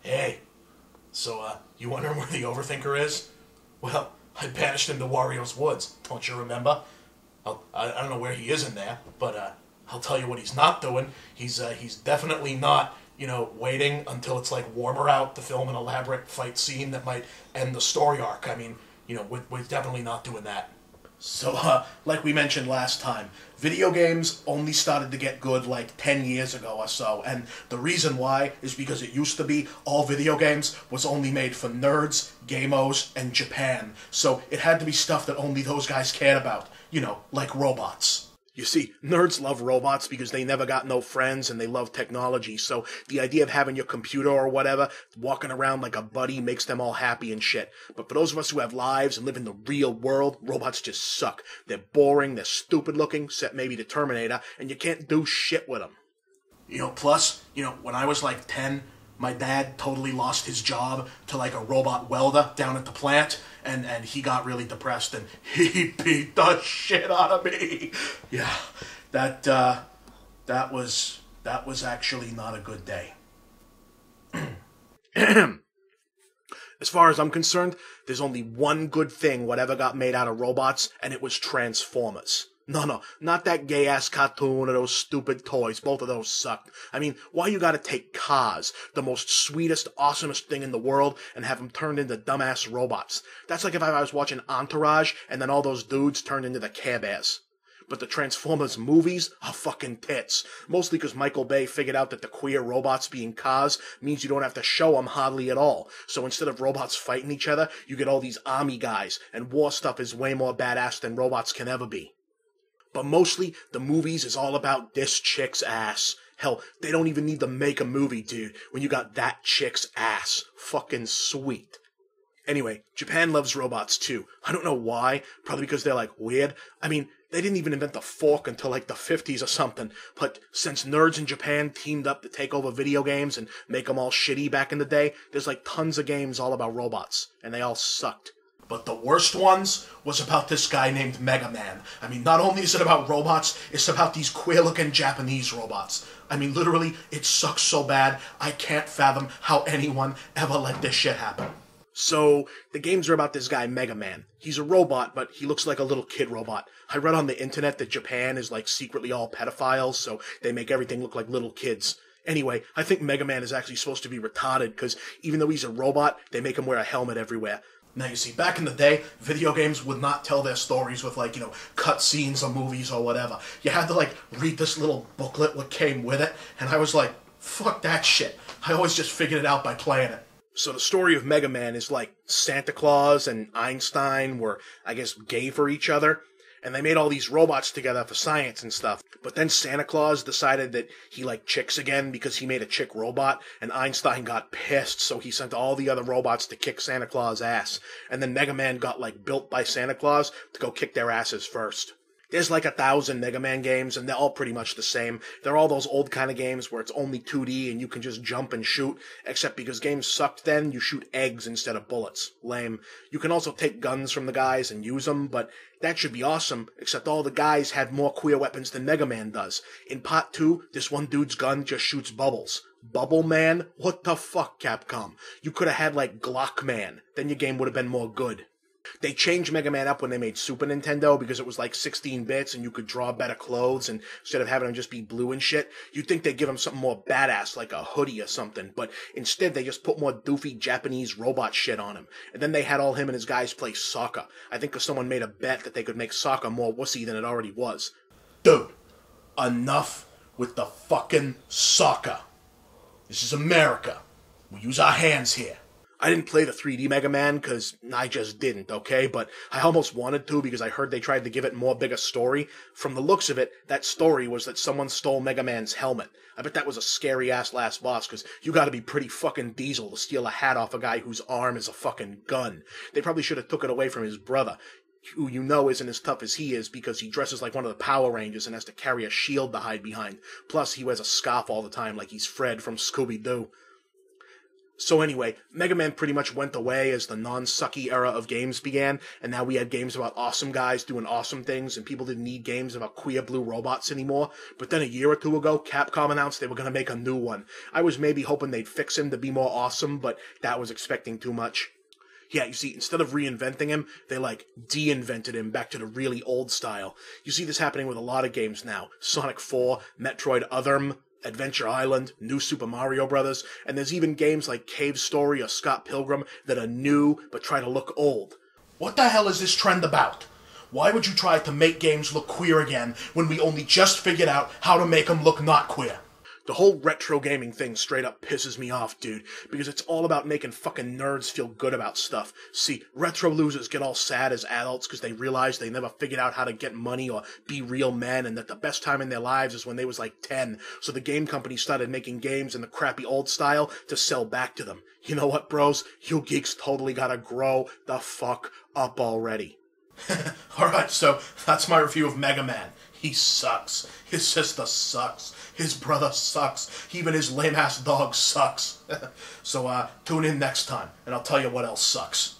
Hey, so, you wondering where the Overthinker is? Well, I banished him to Wario's Woods, don't you remember? I don't know where he is in there, but, I'll tell you what he's not doing. He's definitely not, waiting until it's, like, warmer out to film an elaborate fight scene that might end the story arc. I mean, we're definitely not doing that. So, like we mentioned last time, video games only started to get good like 10 years ago or so, and the reason why is because it used to be all video games was only made for nerds, gamos, and Japan, so it had to be stuff that only those guys cared about, like robots. You see, nerds love robots because they never got no friends and they love technology, so the idea of having your computer or whatever walking around like a buddy makes them all happy and shit. But for those of us who have lives and live in the real world, robots just suck. They're boring, they're stupid looking, except maybe the Terminator, and you can't do shit with them. Plus, when I was like 10, my dad totally lost his job to like a robot welder down at the plant, and he got really depressed and he beat the shit out of me. Yeah, that was actually not a good day. As far as I'm concerned, there's only one good thing whatever got made out of robots, and it was Transformers. No, not that gay-ass cartoon or those stupid toys. Both of those sucked. I mean, why you gotta take cars, the most sweetest, awesomest thing in the world, and have them turned into dumbass robots? That's like if I was watching Entourage, and then all those dudes turned into the Care Bears. But the Transformers movies are fucking tits. Mostly because Michael Bay figured out that the queer robots being cars means you don't have to show them hardly at all. So instead of robots fighting each other, you get all these army guys, and war stuff is way more badass than robots can ever be. But mostly, the movies is all about this chick's ass. Hell, they don't even need to make a movie, dude, when you got that chick's ass. Fucking sweet. Anyway, Japan loves robots too. I don't know why. Probably because they're like weird. I mean, they didn't even invent the fork until like the 50s or something. But since nerds in Japan teamed up to take over video games and make them all shitty back in the day, there's like tons of games all about robots. And they all sucked. But the worst ones was about this guy named Mega Man. I mean, not only is it about robots, it's about these queer-looking Japanese robots. I mean, literally, it sucks so bad, I can't fathom how anyone ever let this shit happen. So, the games are about this guy, Mega Man. He's a robot, but he looks like a little kid robot. I read on the internet that Japan is like secretly all pedophiles, so they make everything look like little kids. Anyway, I think Mega Man is actually supposed to be retarded, because even though he's a robot, they make him wear a helmet everywhere. Now, you see, back in the day, video games would not tell their stories with, like, cut scenes or movies or whatever. You had to, like, read this little booklet what came with it, and I was like, fuck that shit. I always just figured it out by playing it. So the story of Mega Man is like Santa Claus and Einstein were, I guess, gay for each other, and they made all these robots together for science and stuff. But then Santa Claus decided that he liked chicks again because he made a chick robot, and Einstein got pissed, so he sent all the other robots to kick Santa Claus' ass. And then Mega Man got, like, built by Santa Claus to go kick their asses first. There's like 1,000 Mega Man games, and they're all pretty much the same. They're all those old kind of games where it's only 2D and you can just jump and shoot, except because games sucked then, you shoot eggs instead of bullets. Lame. You can also take guns from the guys and use them, but that should be awesome, except all the guys had more queer weapons than Mega Man does. In Part 2, this one dude's gun just shoots bubbles. Bubble Man? What the fuck, Capcom? You could have had, like, Glock Man. Then your game would have been more good. They changed Mega Man up when they made Super Nintendo because it was like 16 bits and you could draw better clothes, and instead of having him just be blue and shit, you'd think they'd give him something more badass like a hoodie or something, but instead they just put more doofy Japanese robot shit on him. And then they had all him and his guys play soccer. I think because someone made a bet that they could make soccer more wussy than it already was. Dude, enough with the fucking soccer. This is America. We use our hands here. I didn't play the 3D Mega Man because I just didn't, okay? But I almost wanted to because I heard they tried to give it more bigger story. From the looks of it, that story was that someone stole Mega Man's helmet. I bet that was a scary-ass last boss because you gotta be pretty fucking diesel to steal a hat off a guy whose arm is a fucking gun. They probably should have took it away from his brother, who you know isn't as tough as he is because he dresses like one of the Power Rangers and has to carry a shield to hide behind. Plus, he wears a scarf all the time like he's Fred from Scooby-Doo. So anyway, Mega Man pretty much went away as the non-sucky era of games began, and now we had games about awesome guys doing awesome things, and people didn't need games about queer blue robots anymore. But then a year or two ago, Capcom announced they were going to make a new one. I was maybe hoping they'd fix him to be more awesome, but that was expecting too much. Yeah, you see, instead of reinventing him, they, de-invented him back to the really old style. You see this happening with a lot of games now. Sonic 4, Metroid Otherm, Adventure Island, New Super Mario Bros., and there's even games like Cave Story or Scott Pilgrim that are new but try to look old. What the hell is this trend about? Why would you try to make games look queer again when we only just figured out how to make them look not queer? The whole retro gaming thing straight up pisses me off, dude, because it's all about making fucking nerds feel good about stuff. See, retro losers get all sad as adults because they realize they never figured out how to get money or be real men, and that the best time in their lives is when they was 10. So the game company started making games in the crappy old style to sell back to them. You know what, bros? You geeks totally gotta grow the fuck up already. Alright, so that's my review of Mega Man. He sucks. His sister sucks. His brother sucks. Even his lame-ass dog sucks. So, tune in next time, and I'll tell you what else sucks.